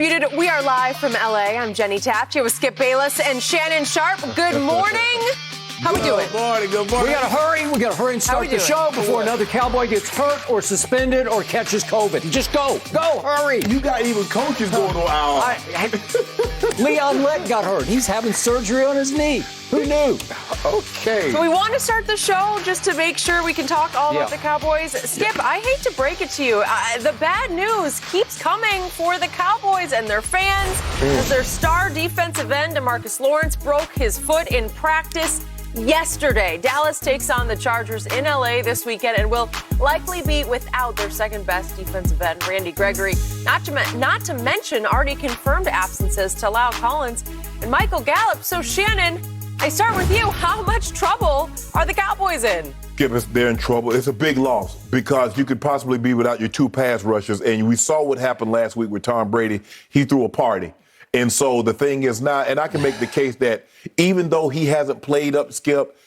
We are live from LA. I'm Jenny Taft here with Skip Bayless and Shannon Sharpe. Good morning. How we doing? Good morning. We got to hurry and start the show before another Cowboy gets hurt or suspended or catches COVID. Just go, hurry. You got even coaches going on. Leon Lett got hurt. He's having surgery on his knee. Who knew? Okay. So we want to start the show just to make sure we can talk all about the Cowboys. Skip, I hate to break it to you. The bad news keeps coming for the Cowboys and their fans as their star defensive end, DeMarcus Lawrence, broke his foot in practice yesterday. Dallas takes on the Chargers in LA this weekend and will likely be without their second best defensive end, Randy Gregory. Not to mention already confirmed absences to La'el Collins and Michael Gallup. So Shannon, I start with you. How much trouble are the Cowboys in? They're in trouble. It's a big loss because you could possibly be without your two pass rushers. And we saw what happened last week with Tom Brady. He threw a party. And so the thing is now, and I can make the case that even though he hasn't played up, Skip,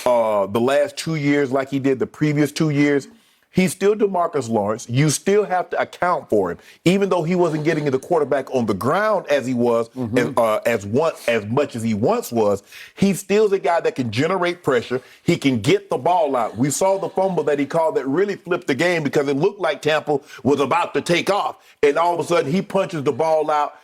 the last 2 years like he did the previous 2 years, he's still DeMarcus Lawrence. You still have to account for him. Even though he wasn't getting the quarterback on the ground as he was, as much as he once was, he still is a guy that can generate pressure. He can get the ball out. We saw the fumble that he called that really flipped the game because it looked like Tampa was about to take off. And all of a sudden, he punches the ball out.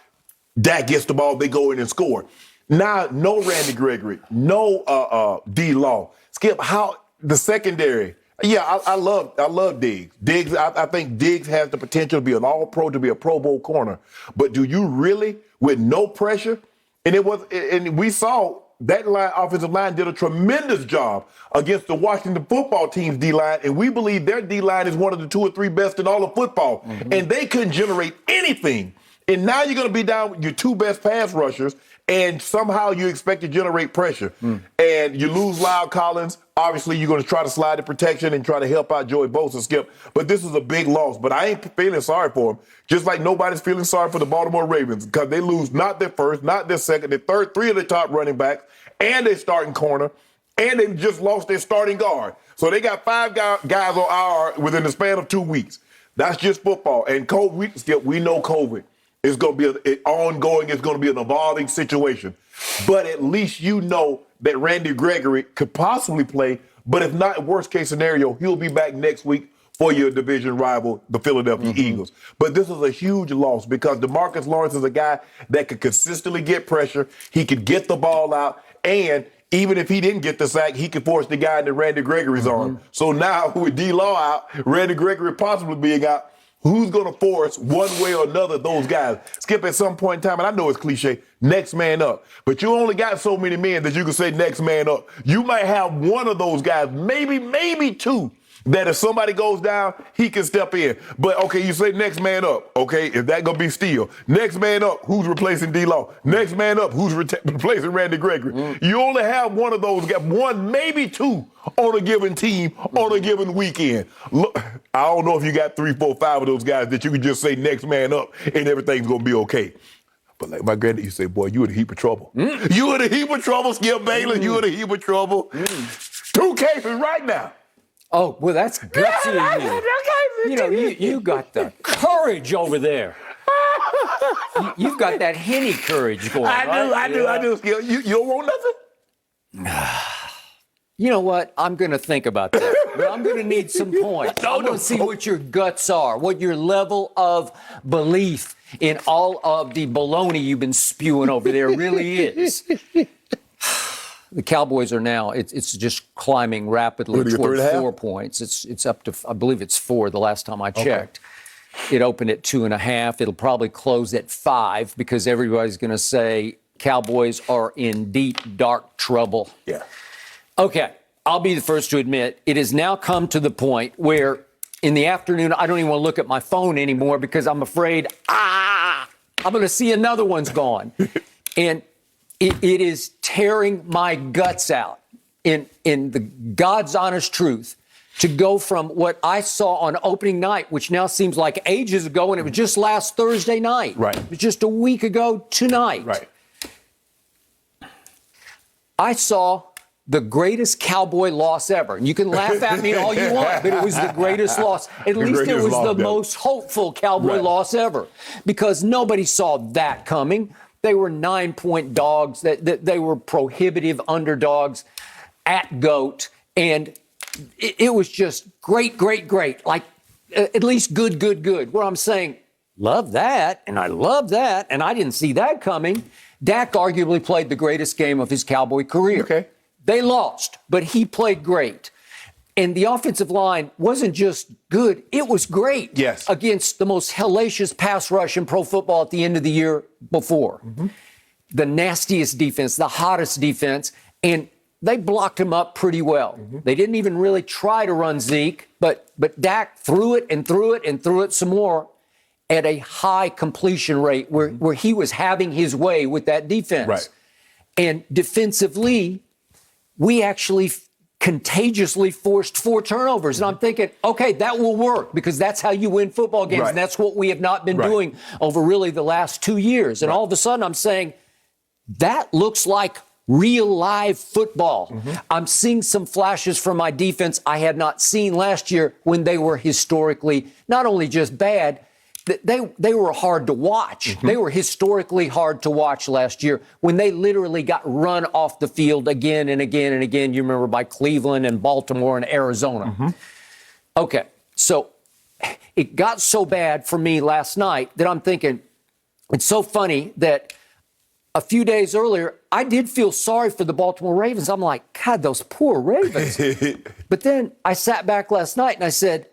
Dak gets the ball, they go in and score. Now, no Randy Gregory, no D-Law. Skip, how the secondary? Yeah, I love Diggs. Diggs, I think Diggs has the potential to be an all-pro, to be a Pro Bowl corner. But do you really, with no pressure? And we saw that offensive line did a tremendous job against the Washington football team's D-line, and we believe their D-line is one of the 2 or 3 best in all of football. And they couldn't generate anything. And now you're going to be down with your 2 best pass rushers, and somehow you expect to generate pressure. And you lose La'el Collins. Obviously, you're going to try to slide the protection and try to help out Joey Bosa, Skip. But this is a big loss. But I ain't feeling sorry for him, just like nobody's feeling sorry for the Baltimore Ravens because they lose not their first, not their second, their third, 3 of the top running backs, and their starting corner, and they've just lost their starting guard. So they got 5 guys on IR within the span of 2 weeks. That's just football. And COVID, Skip, we know COVID. It's going to be ongoing. It's going to be an evolving situation. But at least you know that Randy Gregory could possibly play. But if not, worst case scenario, he'll be back next week for your division rival, the Philadelphia Eagles. But this is a huge loss because DeMarcus Lawrence is a guy that could consistently get pressure. He could get the ball out. And even if he didn't get the sack, he could force the guy into Randy Gregory's arm. So now with D-Law out, Randy Gregory possibly being out, who's going to force one way or another those guys? Skip, at some point in time, and I know it's cliche, next man up. But you only got so many men that you can say next man up. You might have one of those guys, maybe 2, that if somebody goes down, he can step in. But, okay, you say next man up. Okay, is that going to be Steele? Next man up, who's replacing D-Law? Next man up, who's replacing Randy Gregory? You only have one of those guys, 1, maybe 2 on a given team on a given weekend. Look, I don't know if you got 3, 4, 5 of those guys that you can just say next man up and everything's going to be okay. But like my granddad used to say, boy, you in a heap of trouble. You in a heap of trouble, Skip Bayless. You in a heap of trouble. 2 cases right now. Oh, well, that's gutsy of you. You know, you got the courage over there. You've got that Henny courage going on. I do, Skip. You don't want nothing? You know what? I'm going to think about that. But I'm going to need some points. I'm going to see what your guts are, what your level of belief in all of the baloney you've been spewing over there really is. The Cowboys are now, it's just climbing rapidly toward 4 points. It's up to, I believe it's 4 the last time I checked. It opened at 2.5. It'll probably close at 5 because everybody's going to say Cowboys are in deep, dark trouble. Yeah. Okay, I'll be the first to admit it has now come to the point where in the afternoon I don't even want to look at my phone anymore because I'm afraid, I'm going to see another one's gone. And it is tearing my guts out in the God's honest truth to go from what I saw on opening night, which now seems like ages ago, and it was just last Thursday night. Right. It was just a week ago tonight. Right. I saw the greatest Cowboy loss ever. And you can laugh at me all you want, but it was the greatest loss. At least it was the most hopeful Cowboy loss ever, because nobody saw that coming. They were 9-point dogs. They were prohibitive underdogs at GOAT. And it was just great, great, great. Like, at least good, good, good. Where I'm saying, love that, and I love that, and I didn't see that coming. Dak arguably played the greatest game of his Cowboy career. Okay. They lost, but he played great. And the offensive line wasn't just good, it was great. Yes. Against the most hellacious pass rush in pro football at the end of the year before. The nastiest defense, the hottest defense, and they blocked him up pretty well. They didn't even really try to run Zeke, but Dak threw it and threw it and threw it some more at a high completion rate where he was having his way with that defense. Right. And defensively, we actually contagiously forced 4 turnovers. And I'm thinking, okay, that will work, because that's how you win football games. Right. And that's what we have not been doing over really the last 2 years. And all of a sudden I'm saying, that looks like real live football. I'm seeing some flashes from my defense I had not seen last year, when they were historically not only just bad, they were hard to watch. They were historically hard to watch last year, when they literally got run off the field again and again and again. You remember, by Cleveland and Baltimore and Arizona. Okay, so it got so bad for me last night that I'm thinking, it's so funny that a few days earlier, I did feel sorry for the Baltimore Ravens. I'm like, God, those poor Ravens. But then I sat back last night and I said,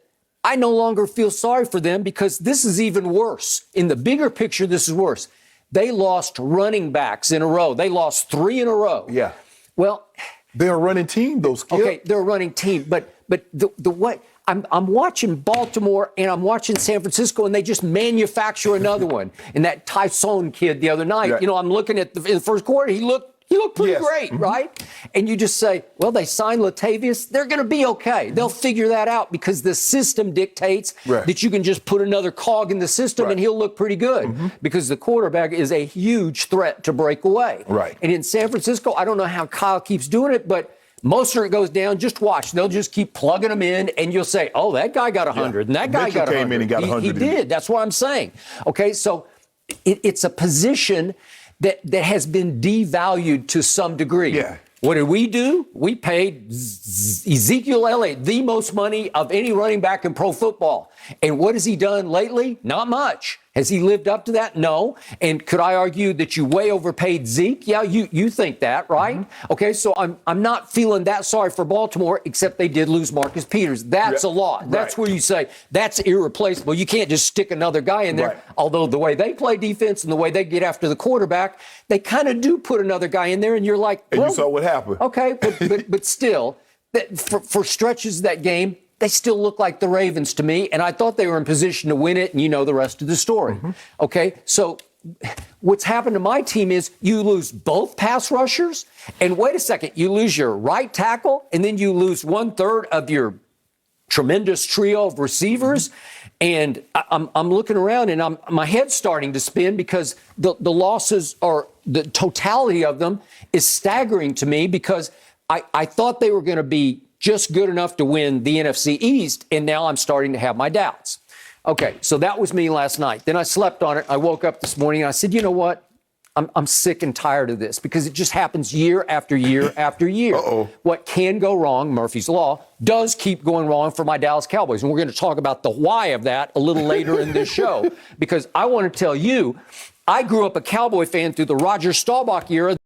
I no longer feel sorry for them, because this is even worse. In the bigger picture, this is worse. They lost running backs in a row. They lost 3 in a row. Yeah. Well, they're a running team, those kids. Okay, they're a running team, but the way I'm watching Baltimore and I'm watching San Francisco, and they just manufacture another one. And that Tyson kid the other night, you know, I'm looking at in the first quarter, he looked pretty great, right? And you just say, well, they signed Latavius. They're going to be okay. They'll figure that out, because the system dictates that you can just put another cog in the system and he'll look pretty good, because the quarterback is a huge threat to break away. Right. And in San Francisco, I don't know how Kyle keeps doing it, but Mostert goes down, just watch. They'll just keep plugging him in, and you'll say, oh, that guy got 100, and that guy Mitchell got 100. came in and got 100. He did. That's what I'm saying. Okay, so it's a position that has been devalued to some degree. Yeah. What did we do? We paid Ezekiel Elliott the most money of any running back in pro football. And what has he done lately? Not much. Has he lived up to that? No. And could I argue that you way overpaid Zeke? Yeah, you think that, right? Okay, so I'm not feeling that sorry for Baltimore, except they did lose Marcus Peters. That's a lot. That's where you say that's irreplaceable. You can't just stick another guy in there. Although the way they play defense and the way they get after the quarterback, they kind of do put another guy in there, and you're like, well, and you saw what happened. Okay, but still, for stretches of that game, they still look like the Ravens to me, and I thought they were in position to win it, and you know the rest of the story. Okay, so what's happened to my team is you lose both pass rushers, and wait a second, you lose your right tackle, and then you lose 1/3 of your tremendous trio of receivers. And I'm looking around, and my head's starting to spin, because the losses, or the totality of them, is staggering to me, because I thought they were going to be just good enough to win the NFC East, and now I'm starting to have my doubts. Okay, so that was me last night. Then I slept on it. I woke up this morning, and I said, you know what? I'm sick and tired of this, because it just happens year after year after year. What can go wrong, Murphy's Law, does keep going wrong for my Dallas Cowboys. And we're going to talk about the why of that a little later in this show, because I want to tell you, I grew up a Cowboy fan through the Roger Staubach era.